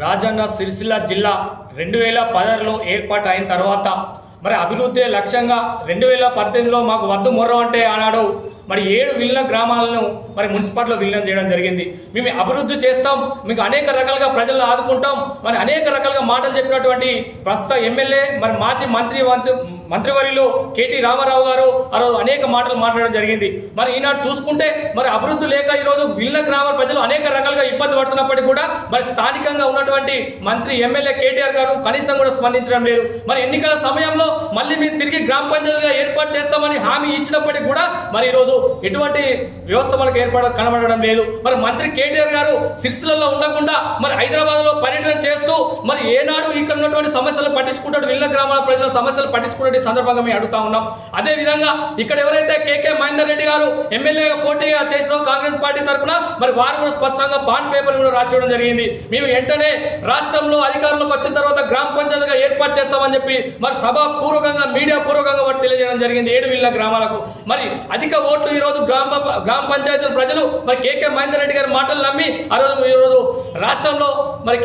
రాజన్న సిరిసిల్ల జిల్లా 2016లో ఏర్పాటు అయిన తర్వాత మరి అభివృద్ధి లక్ష్యంగా 2018లో మాకు వద్దు మొర్రం అంటే ఆనాడు మరి 7 విలీన గ్రామాలను మరి మున్సిపాలిటీలో విలీనం చేయడం జరిగింది. మేము అభివృద్ధి చేస్తాం, మీకు అనేక రకాలుగా ప్రజలను ఆదుకుంటాం, మరి అనేక రకాలుగా మాటలు చెప్పినటువంటి ప్రస్తుత ఎమ్మెల్యే మరి మాజీ మంత్రివర్యులు కేటీ రామారావు గారు ఆ రోజు అనేక మాటలు మాట్లాడడం జరిగింది. మరి ఈనాడు చూసుకుంటే మరి అభివృద్ధి లేక ఈరోజు విలీన గ్రామాల ప్రజలు అనేక రకాలుగా ఇబ్బంది పడుతున్నప్పటికీ కూడా మరి స్థానికంగా ఉన్నటువంటి మంత్రి ఎమ్మెల్యే కేటీఆర్ గారు కనీసం కూడా స్పందించడం లేదు. మరి ఎన్నికల సమయంలో మళ్ళీ మీరు తిరిగి గ్రామ పంచాయతీగా ఏర్పాటు చేస్తామని హామీ ఇచ్చినప్పటికీ కూడా మరి ఈరోజు ఎటువంటి వ్యవస్థ మనకు కనబడడం లేదు. మరి మంత్రి కేటీఆర్ గారు సిరిసిల్లలో ఉండకుండా మరి హైదరాబాద్లో పర్యటన చేస్తూ మరి ఏనాడు ఇక్కడ ఉన్నటువంటి సమస్యలు పట్టించుకుంటాడు, విలీన గ్రామాల ప్రజల సమస్యలు పట్టించుకుంటే సందర్భంగా మేము అడుగుతా ఉన్నాం. అదే విధంగా ఇక్కడ ఎవరైతే కేకే మహేందర్ రెడ్డి గారు ఎమ్మెల్యేగా పోటీగా చేసిన కాంగ్రెస్ పార్టీ తరఫున మరి వారు కూడా స్పష్టంగా బాండ్ పేపర్ మీద రాసివ్వడం జరిగింది. మేము వెంటనే రాష్ట్రంలో అధికారంలోకి వచ్చిన తర్వాత గ్రామ పంచాయతీగా ఏర్పాటు చేస్తామని చెప్పి మరి సభాపూర్వకంగా మీడియా పూర్వకంగా వారు తెలియజేయడం జరిగింది 7 విలీన గ్రామాలకు. మరి అధిక ఓట్లు ఈరోజు గ్రామ పంచాయతీల ప్రజలు మరి కేకే మహేందర్ రెడ్డి గారి మాటలు నమ్మి ఈరోజు రాష్ట్రంలో మరి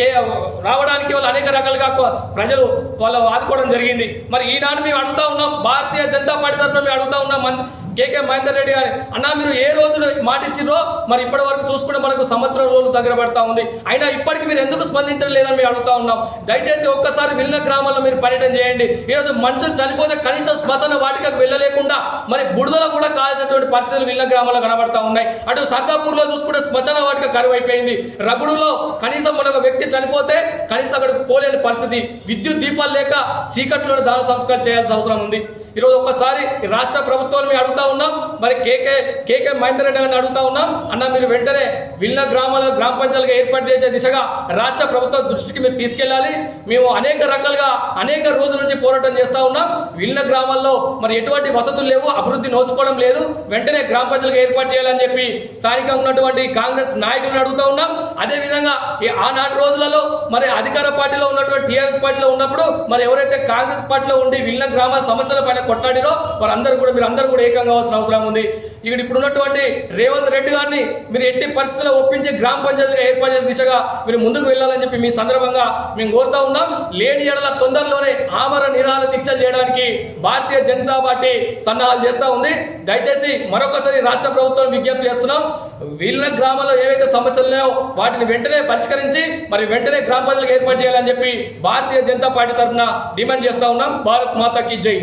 రావడానికి వాళ్ళు అనేక రకాలుగా ప్రజలు వాళ్ళు ఆదుకోవడం జరిగింది. మరి ఈనాడు మేము అడుగుతా ఉన్నాం, భారతీయ జనతా పార్టీ తరఫున మేము అడుగుతా ఉన్నాం కేకే మహేందర్ రెడ్డి గారు, అన్నా మీరు ఏ రోజులు మాట ఇచ్చిరో మరి ఇప్పటి వరకు చూసుకుంటే మనకు సంవత్సరం రోజులు దగ్గర పడతా ఉంది, అయినా ఇప్పటికి మీరు ఎందుకు స్పందించడం లేదని మేము అడుగుతా ఉన్నాం. దయచేసి ఒక్కసారి విలీన గ్రామాల్లో మీరు పర్యటన చేయండి. ఈరోజు మనుషులు చనిపోతే కనీసం శ్మశాన వాటికకు వెళ్ళలేకుండా మరి బుడదలో కూడా కావాల్సినటువంటి పరిస్థితులు విలీన గ్రామాల్లో కనబడతా ఉన్నాయి. అటు సర్దాపూర్లో చూసుకుంటే శ్మశాన వాటిక కరువు అయిపోయింది. రగుడులో కనీసం మన ఒక వ్యక్తి చనిపోతే కనీసం అక్కడికి పోలేని పరిస్థితి, విద్యుత్ దీపాలు లేక చీకట్లోనే దాన సంస్కారం చేయాల్సిన అవసరం ఉంది. ఈరోజు ఒక్కసారి రాష్ట్ర ప్రభుత్వాన్ని మేము అడుగుతా ఉన్నాం, మరి కేకే మహేందర్ రెడ్డి గారిని అడుగుతా ఉన్నాం, అన్న మీరు వెంటనే విలీన గ్రామాలను గ్రామ పంచాయతీగా ఏర్పాటు చేసే దిశగా రాష్ట్ర ప్రభుత్వం దృష్టికి మీరు తీసుకెళ్ళాలి. మేము అనేక రకాలుగా అనేక రోజుల నుంచి పోరాటం చేస్తూ ఉన్నాం. విలీన గ్రామాల్లో మరి ఎటువంటి వసతులు లేవు, అభివృద్ధి నోచుకోవడం లేదు, వెంటనే గ్రామ పంచాయతీగా ఏర్పాటు చేయాలని చెప్పి స్థానికంగా ఉన్నటువంటి కాంగ్రెస్ నాయకులను అడుగుతా ఉన్నాం. అదేవిధంగా ఆనాటి రోజులలో మరి అధికార పార్టీలో ఉన్నటువంటి టీఆర్ఎస్ పార్టీలో ఉన్నప్పుడు మరి ఎవరైతే కాంగ్రెస్ పార్టీలో ఉండి విలీన గ్రామాల సమస్యల పైన కొట్లాడిరో వారందరూ కూడా మీరందరూ కూడా ఏకం కావాల్సిన అవసరం ఉంది. ఇక్కడ ఇప్పుడు ఉన్నటువంటి రేవంత్ రెడ్డి గారిని మీరు ఎట్టి పరిస్థితుల్లో ఒప్పించి గ్రామ పంచాయతీగా ఏర్పాటు చేసే దిశగా మీరు ముందుకు వెళ్ళాలని చెప్పి మీ సందర్భంగా మేము కోరుతా ఉన్నాం. లేని ఎడల తొందరలోనే ఆమర నిరాహార దీక్షలు చేయడానికి భారతీయ జనతా పార్టీ సన్నాహాలు చేస్తూ ఉంది. దయచేసి మరొకసారి రాష్ట్ర ప్రభుత్వం విజ్ఞప్తి చేస్తున్నాం, విలీన గ్రామాల్లో ఏవైతే సమస్యలు ఉన్నాయో వాటిని వెంటనే పరిష్కరించి మరి వెంటనే గ్రామ పంచాయతీగా ఏర్పాటు చేయాలని చెప్పి భారతీయ జనతా పార్టీ తరఫున డిమాండ్ చేస్తా ఉన్నాం. భారత్ మాతాకి జై.